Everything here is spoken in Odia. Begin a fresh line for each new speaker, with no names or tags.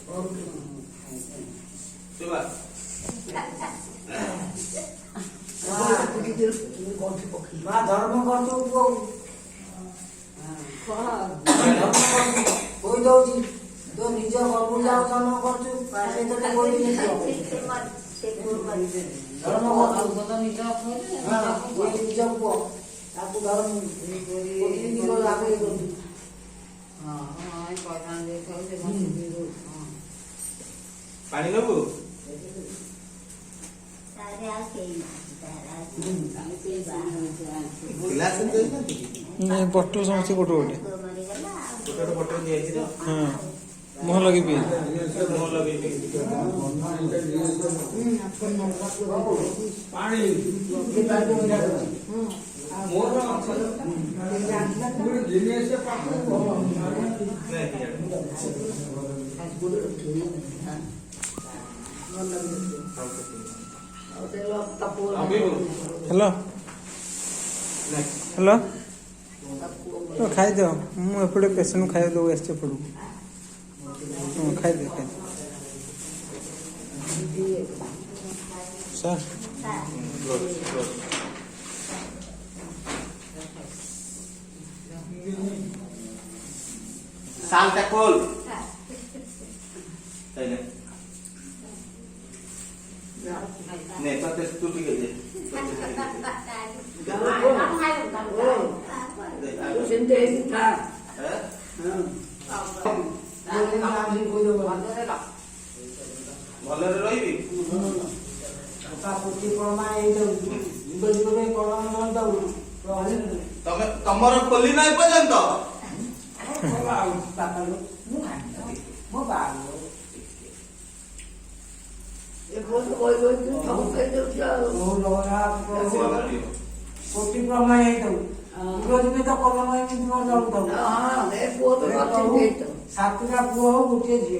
Coba.
ମା ଧର୍ମ କରୁଛୁ କହି ଦଉଛି ତୋ ନିଜ ଘରକୁ ଯାଉ ଜନ୍ମ କରୁଛୁ ଧର୍ମ ନିଜ ପୁଅ ତାକୁ ଧର୍ମ
ପାଣି ନବୁ
ବଟଲ ସମସ୍ତେ ଗୋଟେ ଗୋଟେ
ବଟଲ ଦିଆଯାଇଛି ତ
ହଁ ମୁହଁ ଲଗେଇ ପିଏ
ମୁହଁ ଲଗେଇବି
ହ୍ୟାଲୋ ହ୍ୟାଲୋ ଖାଇଦିଅ ମୁଁ ଏପଟେ ପେସେଣ୍ଟ ଖାଇବା ଦେବୁ ଆସିଛି ଏପଟକୁ ହଁ ଖାଇଦିଅ sir
Salta col. Nih, tes tu tiga je. ଭଲରେ ରହିବି ତମର ଖୋଲି ନାହିଁ ପର୍ଯ୍ୟନ୍ତ
କୋଟି ପ୍ରମାଣ ହେଇଥାଉ ତ କଲମ ସାତଟା ପୁଅ ହଉ ଗୋଟିଏ ଝିଅ